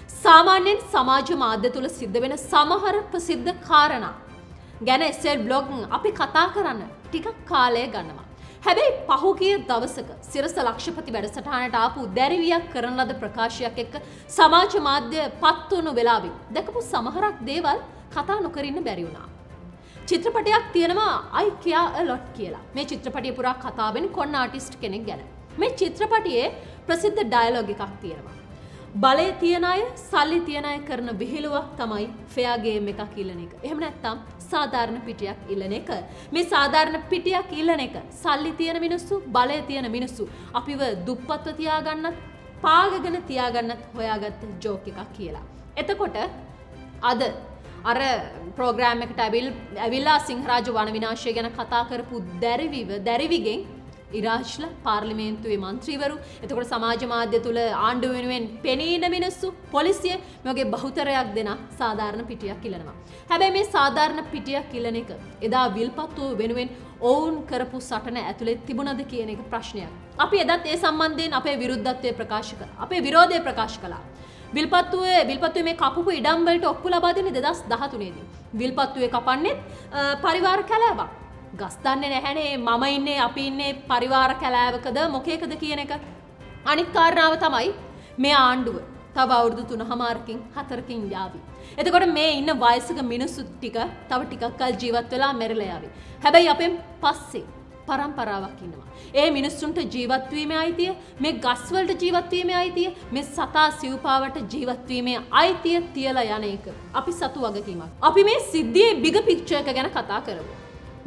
සාමාන්‍යයෙන් සමාජ මාධ්‍ය තුල සිද්ධ වෙන සමහර ප්‍රසිද්ධ කාරණා ගැන SL බ්ලොග් අපි කතා කරන්න ටිකක් කාලය ගන්නවා. හැබැයි පහුගිය දවසක සිරස ලක්ෂපති වැඩසටහනට ආපු දැරිවියක් කරන ලද ප්‍රකාශයක් එක්ක සමාජ මාධ්‍ය පත් වුණු වෙලාවෙ දැකපු සමහරක් දේවල් කතා නොකර ඉන්න බැරි වුණා. චිත්‍රපටයක් තියෙනවා I care a lot කියලා. මේ චිත්‍රපටිය පුරා කතා වෙන්නේ කොන්න ආටිස්ට් කෙනෙක් ගැන. මේ චිත්‍රපටියේ ප්‍රසිද්ධ ඩයලොග් එකක් තියෙනවා. බලය තියන අය සල්ලි තියන අය කරන විහිළුවක් තමයි ෆෙයා ගේම් එකක් ඉල්ලන එක. එහෙම නැත්නම් සාධාරණ පිටියක් ඉල්ලන එක. මේ සාධාරණ පිටියක් ඉල්ලන එක සල්ලි තියන මිනිස්සු, බලය තියන මිනිස්සු අපිව දුප්පත්ව තියාගන්නත්, පාගගෙන තියාගන්නත් හොයාගත්ත ජෝක් එකක් කියලා. එතකොට අද අර ප්‍රෝග්‍රෑම් එකට ඇවිල්ලා සිංහරාජ වන විනාශය ගැන කතා කරපු දැරිවිගෙන් ඉරාජ්ලා පාර්ලිමේන්තුවේ මන්ත්‍රීවරු, එතකොට සමාජ මාධ්‍ය තුල ආණ්ඩුව වෙනුවෙන් පෙනීන මිනිස්සු, පොලිසිය මේ වගේ බහුතරයක් දෙනා සාධාරණ පිටියක් ඉල්ලනවා. හැබැයි මේ සාධාරණ පිටියක් ඉල්ලන එක එදා විල්පත්තුව වෙනුවෙන් ඔවුන් කරපු සටන ඇතුලේ තිබුණද කියන එක ප්‍රශ්නයක්. අපි එදත් ඒ සම්බන්ධයෙන් අපේ විරුද්ධත්වය ප්‍රකාශ කළා. අපේ විරෝධය ප්‍රකාශ කළා. විල්පත්තුවේ මේ කපපු ඉඩම් වලට ඔප්පු ලබා දෙන්නේ 2013 දී. විල්පත්තුවේ කපන්නේ පරිවාර කැලෑවක්. ගස් දන්නේ නැහැනේ මම ඉන්නේ අපි ඉන්නේ පරිවාර කැලෑවකද මොකේකද කියන එක. අනිත් කාරණාව තමයි මේ ආණ්ඩුව තව අවුරුදු 3මාරකින් 4කින් යාවි. එතකොට මේ ඉන්න වයසක මිනිස්සු ටික තව ටිකක් කල් ජීවත් වෙලා මැරිලා යාවි. හැබැයි අපෙන් පස්සේ පරම්පරාවක් ඉන්නවා. ඒ මිනිස්සුන්ට ජීවත් වීමේ අයිතිය, මේ ගස් වලට ජීවත් වීමේ අයිතිය, මේ සතා සිව්පාවට ජීවත් වීමේ අයිතිය තියලා යන එක අපි සතු වගකීමක්. අපි මේ සිද්ධියේ බිග් පික්චර් එක ගැන කතා කරමු.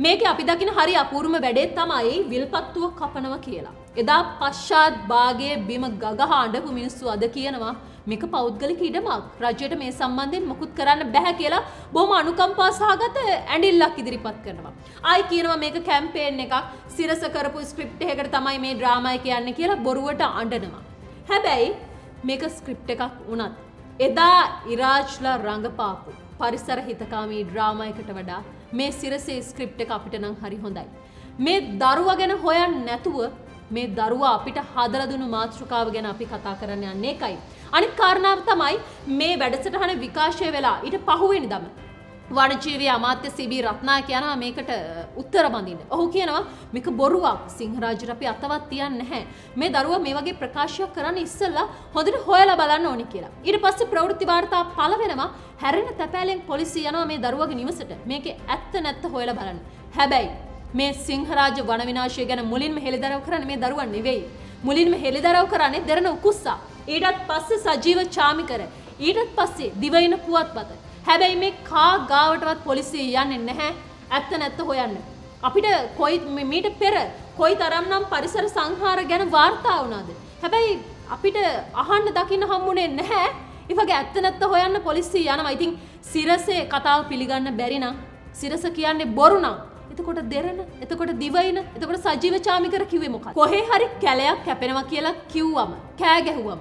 මේකේ අපි දකින හරි අපූර්වම වැඩේ තමයි විල්පත්තුව කපනවා කියලා. එදා පශ්චාත් භාගයේ බිම ගගහ අඬපු මිනිස්සු අද කියනවා මේක පෞද්ගලික ඉඩමක්. රජයට මේ සම්බන්ධයෙන් මොකුත් කරන්න බෑ කියලා බොහොම අනුකම්පා සහගත ඇඬිල්ලක් ඉදිරිපත් කරනවා. ආයි කියනවා මේක කැම්පේන් එකක්, සිරස කරපු ස්ක්‍රිප්ට් එකකට තමයි මේ ඩ්‍රාමා එක යන්නේ කියලා බොරුවට අඬනවා. හැබැයි මේක ස්ක්‍රිප්ට් එකක් වුණත් එදා ඉරාජ්ලා රංගපාපු පරිසර හිතකාමී ඩ්‍රාමා එකට වඩා මේ සිරසේ ස්ක්‍රිප්ට් එක අපිට නම් හරි හොඳයි. මේ දරුවා ගැන හොයන්නේ නැතුව මේ දරුවා අපිට හදලා දුන්නු මාතෘකාව ගැන අපි කතා කරන්න යන්නේ ඒකයි. අනිත් කාරණාව තමයි මේ වැඩසටහන විකාශය වෙලා ඊට පහුවෙනිදම වනජීවී අමාත්‍ය සීබී රත්නායක යනවා මේකට උත්තර බඳින්න. ඔහු කියනවා මේක බොරුවක්. සිංහරාජට අපි අතවත් තියන්නේ නැහැ. මේ දරුවා මේ වගේ ප්‍රකාශයක් කරන්න ඉස්සෙල්ලා හොඳට හොයලා බලන්න ඕනි කියලා. ඊට පස්සේ ප්‍රවෘත්ති වාර්තා පළ වෙනවා. හැරෙන තැපෑලෙන් පොලිසිය යනවා මේ දරුවගේ නිවසට. මේකේ ඇත්ත නැත්ත හොයලා බලන්න. හැබැයි මේ සිංහරාජ වන විනාශය ගැන මුලින්ම හෙළිදරව් කරන්නේ මේ දරුවා නෙවෙයි. මුලින්ම හෙළිදරව් කරන්නේ දෙරණ උකුස්සා. ඊටත් පස්සේ සජීව චාමිකර. ඊටත් පස්සේ දිවයින පුවත්පත. හැබැයි මේ කා ගාවටවත් පොලිසිය යන්නේ නැහැ ඇත්ත නැත්ත හොයන්න. අපිට මීට පෙර කොයි තරම්නම් පරිසර සංහාර ගැන වාර්තා වුණාද? හැබැයි අපිට අහන්න දකින්න හම්බුනේ නැහැ. ඒ වගේ ඇත්ත නැත්ත හොයන්න පොලිසිය යනවා. ඉතින් සිරසේ කතාව පිළිගන්න බැරි නම්, සිරස කියන්නේ බොරු නම්, එතකොට දෙරණ, එතකොට දිවයින, එතකොට සජීව චාමිකර කිව්වේ මොකක්ද? කොහේ හරි කැලයක් කැපෙනවා කියලා කිව්වම, කෑ ගැහුවම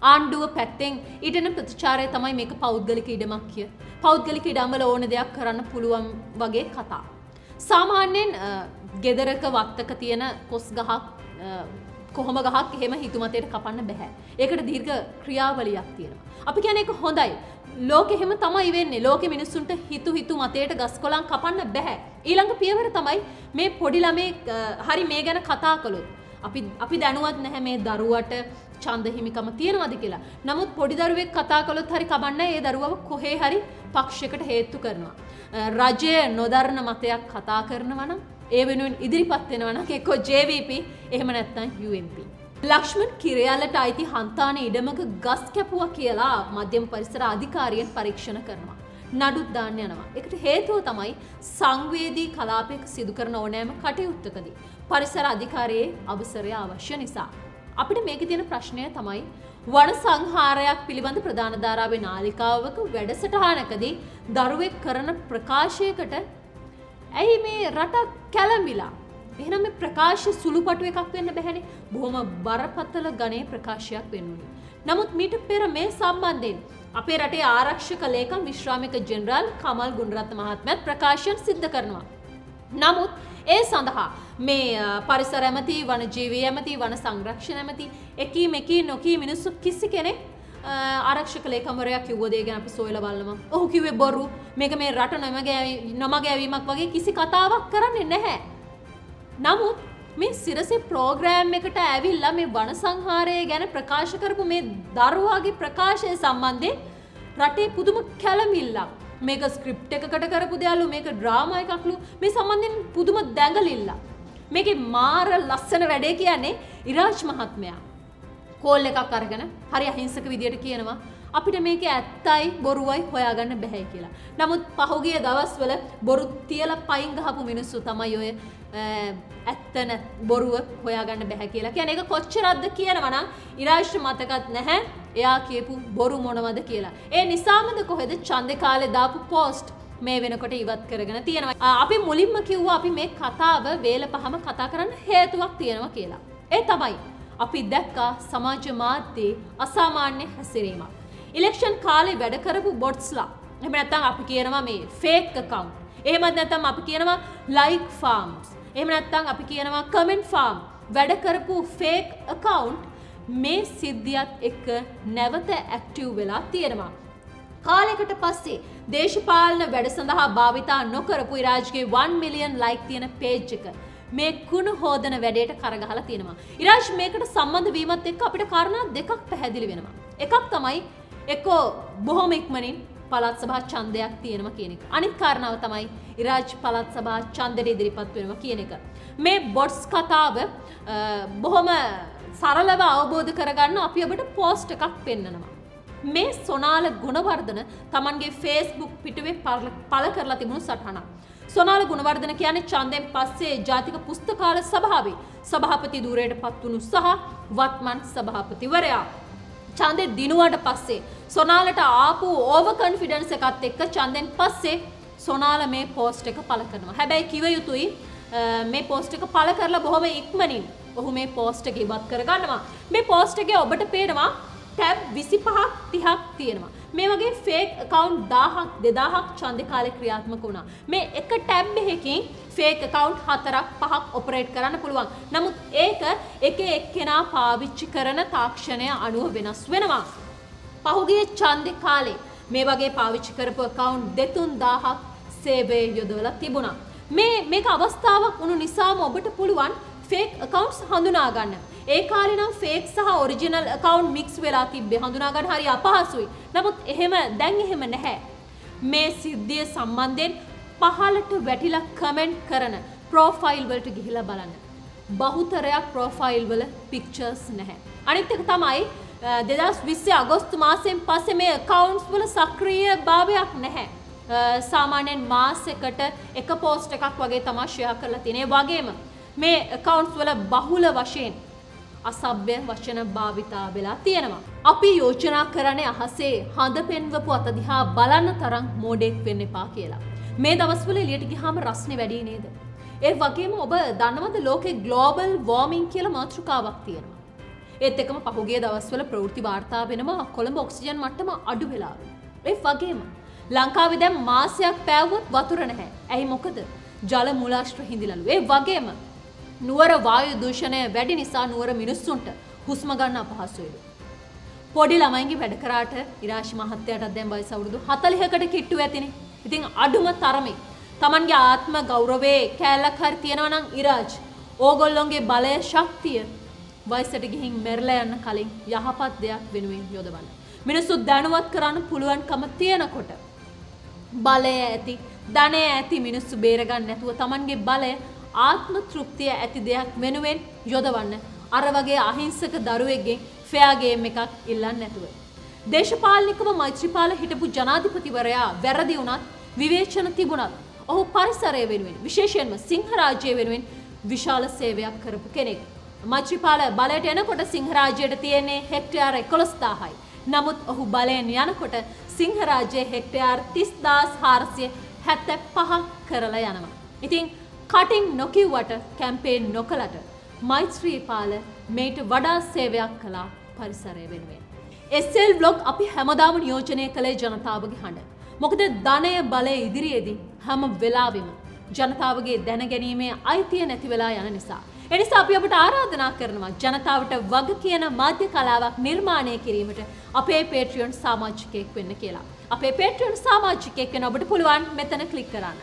ආණ්ඩුව පැත්තෙන් ඊටන ප්‍රතිචාරය තමයි මේක පෞද්ගලික ඉඩමක් කිය. පෞද්ගලික ඉඩම්වල ඕන දෙයක් කරන්න පුළුවන් වගේ කතා. සාමාන්‍යයෙන් ගෙදරක වත්තක තියෙන කොස් ගහක් කොහොම ගහක් එහෙම හිතුමතේට කපන්න බෑ. ඒකට දීර්ඝ ක්‍රියාවලියක් තියෙනවා. අපි කියන්නේ ඒක හොඳයි. ලෝකෙ එහෙම තමයි වෙන්නේ. ලෝකෙ මිනිස්සුන්ට හිතු මතේට ගස් කොළන් කපන්න බෑ. ඊළඟ පියවර තමයි මේ පොඩි ළමේ හරි මේ ගැන කතා කළොත් අපි දැනුවත් නැහැ මේ දරුවට ඡන්ද හිමිකම තියනවාද කියලා. නමුත් පොඩි දරුවෙක් කතා කළොත් හරි කබන්නේ ඒ දරුවව කොහේ හරි පක්ෂයකට හේතු කරනවා. රජය නොදරන මතයක් කතා කරනවා නම් ඒ වෙනුවෙන් ඉදිරිපත් වෙනවා නම් එක්ක JVP එහෙම නැත්නම් UMP. ලක්ෂ්මන් කිරයාලට අයිති හන්තාන ඉඩමක ගස් කැපුවා කියලා මධ්‍යම පරිසර අධිකාරියෙන් පරීක්ෂණ කරනවා. නඩුත් දාන්න යනවා. ඒකට හේතුව තමයි සංවේදී කලාපයක සිදු කරන ඕනෑම කටයුත්තකදී පරිසර අධිකාරියේ අවසරය අවශ්‍ය නිසා. අපිට මේකේ තියෙන ප්‍රශ්නය තමයි වන සංහාරයක් පිළිබඳ ප්‍රධාන ධාරාවේ නාලිකාවක වැඩසටහනකදී දරුවෙක් කරන ප්‍රකාශයකට ඇයි මේ රට කැළඹිලා? එහෙනම් මේ ප්‍රකාශ සුළුපටු එකක් වෙන්න බැහැනේ. බොහොම බරපතල ගණේ ප්‍රකාශයක් වෙන්න ඕනේ. නමුත් මීට පෙර මේ සම්බන්ධයෙන් අපේ රටේ ආරක්ෂක ලේකම් විශ්‍රාමික ජෙනරාල් කමල් ගුණරත්න මහත්මයාත් ප්‍රකාශන සිද්ධ කරනවා. නමුත් ඒ සඳහා මේ පරිසර ඇමති, වනජීවී ඇමති, වන සංරක්ෂණ ඇමති එකී මෙකී නොකී මිනිස්සු කිසි කෙනෙක් ආරක්ෂක ලේකම්වරයා කිව්ව දේ ගැන අපි සොයලා බලනවා. ඔහු කිව්වේ බොරු. මේක මේ රට නමගෑවීමක් වගේ කිසි කතාවක් කරන්නේ නැහැ. නමුත් මේ සිරසේ ප්‍රෝග්‍රෑම් එකට ඇවිල්ලා මේ වන සංහාරය ගැන ප්‍රකාශ කරපු මේ දරුවාගේ ප්‍රකාශය සම්බන්ධයෙන් රටේ පුදුම කැළමිල්ලක්. මේක ස්ක්‍රිප්ට් එකකට කරපු දෙයක්ලු, මේක ඩ්‍රාමා එකක්ලු, මේ සම්බන්ධයෙන් පුදුම දැඟලිල්ලක්. මේකේ මාර ලස්සන වැඩේ කියන්නේ ඉරාජ් මහත්මයා කෝල් එකක් අරගෙන හරි අහිංසක විදියට කියනවා අපිට මේක ඇත්තයි බොරුවයි හොයාගන්න බැහැ කියලා. නමුත් පහුගිය දවස්වල බොරු තියලා පයින් ගහපු මිනිස්සු තමයි ඔය ඇත්ත බොරුව හොයාගන්න බැහැ කියලා. කියන්නේ ඒක කොච්චරක්ද කියනවා නම් ඉරාජ්ට මතකත් නැහැ එයා කියපු බොරු මොනවද කියලා. ඒ නිසාමද කොහෙද ඡන්දේ කාලේ දාපු පෝස්ට් මේ වෙනකොට ඉවත් කරගෙන තියෙනවා. අපි මුලින්ම කිව්වා අපි මේ කතාව වේල පහම කතා කරන්න හේතුවක් තියෙනවා කියලා. ඒ තමයි අපි දැක්කා සමාජ මාධ්‍යයේ අසාමාන්‍ය හැසිරීමක්. ඉලෙක්ෂන් කාලේ වැඩ කරපු බොට්ස්ලා. එහෙම නැත්නම් අපි කියනවා මේ ෆේක් account. එහෙම නැත්නම් අපි කියනවා like farms. එහෙම නැත්නම් අපි කියනවා comment farm. වැඩ කරපු ෆේක් account මේ සිද්ධියත් එක්ක නැවත ඇක්ටිව් වෙලා තියෙනවා. කාලයකට පස්සේ දේශපාලන වැඩ සඳහා භාවිතා නොකරපු ඉරාජ්ගේ 1 මිලියන් ලයික් තියෙන පේජ් එක මේ කුණ හෝදන වැඩේට කරගහලා තියෙනවා. ඉරාජ් මේකට සම්බන්ධ වීමත් එක්ක අපිට කාරණා දෙකක් පැහැදිලි වෙනවා. එකක් තමයි එක්කෝ බොහොම ඉක්මනින් පළාත් සභා ඡන්දයක් තියෙනවා කියන එක. අනිත් කාරණාව තමයි ඉරාජ් පළාත් සභා ඡන්දෙට ඉදිරිපත් වෙනවා කියන එක. මේ බොට්ස් කතාව බොහොම සරලව අවබෝධ කරගන්න අපි ඔබට පෝස්ට් එකක් පෙන්නනවා. මේ සොනාල ගුණවර්ධන තමන්ගේ Facebook පිටුවේ පළ කරලා තිබුණු සටහනක්. සොනාල ගුණවර්ධන කියන්නේ ඡන්දෙන් පස්සේ ජාතික පුස්තකාල සභාවේ සභාපති ධූරයට පත් වුණු සහ වත්මන් සභාපතිවරයා. ඡන්දේ දිනුවට පස්සේ සොනාලට ආපු ඕවර් කොන්ෆිඩන්ස් එකත් එක්ක ඡන්දෙන් පස්සේ සොනාල මේ පෝස්ට් එක පළ කරනවා. හැබැයි කිව යුතුයි මේ පෝස්ට් එක පළ කරලා බොහොම ඉක්මනින් ඔහු මේ පෝස්ට් එක ඉවත් කරගන්නවා. මේ පෝස්ට් එකේ ඔබට පේනවා ටැබ් 25ක් 30ක් තියෙනවා. මේ වගේ ෆේක් account 1000ක් 2000ක් ඡන්දේ කාලේ ක්‍රියාත්මක වුණා. මේ එක ටැබ් එකකින් ෆේක් account 4ක් 5ක් ඔපරේට් කරන්න පුළුවන්. නමුත් ඒක එක එක්කෙනා පාවිච්චි කරන තාක්ෂණය අනුව වෙනස් වෙනවා. පහුගිය ඡන්දේ කාලේ මේ වගේ පාවිච්චි කරපු account 2-3000ක් සේවයේ යොදවලා තිබුණා. මේක අවස්ථාවක් වුණු නිසාම ඔබට පුළුවන් ෆේක් accounts හඳුනා ගන්න. ඒ කාලේ නම් ෆේක් සහ ඔරිජිනල් account mix වෙලා තිබ්බේ හඳුනා ගන්න හරි අපහසුයි. නමුත් දැන් එහෙම නැහැ. මේ සිද්ධිය සම්බන්ධයෙන් පහළට වැටිලා කමෙන්ට් කරන ප්‍රොෆයිල් වලට ගිහිලා බලන්න. බහුතරයක් ප්‍රොෆයිල් වල පික්චර්ස් නැහැ. අනිත් එක තමයි 2020 අගෝස්තු මාසයෙන් පස්සේ මේ accounts වල සක්‍රීය භාවයක් නැහැ. සාමාන්‍යයෙන් මාසයකට එක පෝස්ට් එකක් වගේ තමයි ෂෙයා කරලා තියෙන්නේ. ඒ වගේම මේ accounts වල බහුල වශයෙන් අසභ්‍ය වචන භාවිතා වෙලා තියෙනවා. අපි යෝජනා කරන්නේ අහසේ හඳ පෙන්වපු අත දිහා බලන්න තරම් මෝඩෙක් වෙන්න එපා කියලා. මේ දවස්වල එළියට ගියාම රස්නේ වැඩි නේද? ඒ වගේම ඔබ දන්නවද ලෝකේ ග්ලෝබල් වෝර්මින් කියලා මාතෘකාවක් තියෙනවා. ඒත් එක්කම පහුගිය දවස්වල ප්‍රවෘත්ති වාර්තා වෙනවා කොළඹ ඔක්සිජන් මට්ටම අඩු වෙලා. ඒ වගේම ලංකාවේ දැන් මාසයක් පෑවුවොත් වතුර නැහැ. ඇයි මොකද? ජල මූලාශ්‍ර හිඳිලලු. ඒ වගේම නුවර වායු දූෂණය වැඩි නිසා නුවර මිනිස්සුන්ට හුස්ම ගන්න අපහසුයිලු. පොඩි ළමයින්ගේ වැඩ කරාට ඉරාජ් මහත්තයාට දැන් වයස අවුරුදු 40කට කිට්ටු ඇතිනේ. ඉතින් අඩුම තරමේ Tamanගේ ආත්ම ගෞරවයේ කැලක් හරි තියනවා නම් ඉරාජ් ඕගොල්ලොන්ගේ බලය ශක්තිය වයසට ගිහින් මැරලා යන්න කලින් යහපත් දෙයක් වෙනුවෙන් යොදවන්න. මිනිස්සු දැනුවත් කරන්න පුළුවන්කම තියනකොට බලය ඇති ධනය ඇති මිනිස්සු බේරගන්න නැතුව Tamanගේ බලය ආත්ම තෘප්තිය ඇති දෙයක් වෙනුවෙන් යොදවන්න. අර වගේ අහිංසක දරුවෙක්ගෙන් ෆෙයා ගේම් එකක් ඉල්ලන්නේ නැතුව. දේශපාලනිකව මෛත්‍රීපාල හිටපු ජනාධිපතිවරයා වැරදි වුණත් විවේචන තිබුණත් ඔහු පරිසරය වෙනුවෙන් විශේෂයෙන්ම සිංහරාජ්‍යය වෙනුවෙන් විශාල සේවයක් කරපු කෙනෙක්. මෛත්‍රීපාල බලයට එනකොට සිංහරාජ්‍යයට තියෙන්නේ හෙක්ටයාර 11000යි. නමුත් ඔහු බලයෙන් යනකොට සිංහරාජ්‍යයේ හෙක්ටයාර 30475 කරලා යනවා. ඉතින් කටින් නොකිව්වට කැම්පේන් නොකලට මෛත්‍රීපාල මේට වඩා සේවයක් කළා පරිසරය වෙනුවෙන්. SL vlog අපි හැමදාම නියෝජනය කළේ ජනතාවගේ හඬ. මොකද ධනය බලය ඉදිරියේදී හැම වෙලාවෙම ජනතාවගේ දැනගැනීමේ අයිතිය නැති වෙලා යන නිසා. එනිසා අපි ඔබට ආරාධනා කරනවා ජනතාවට වග කියන මාධ්‍ය කලාවක් නිර්මාණය කිරීමට අපේ Patreon සමාජිකයෙක් වෙන්න කියලා. අපේ Patreon සමාජිකයෙක් වෙන්න ඔබට පුළුවන් මෙතන ක්ලික් කරන්න.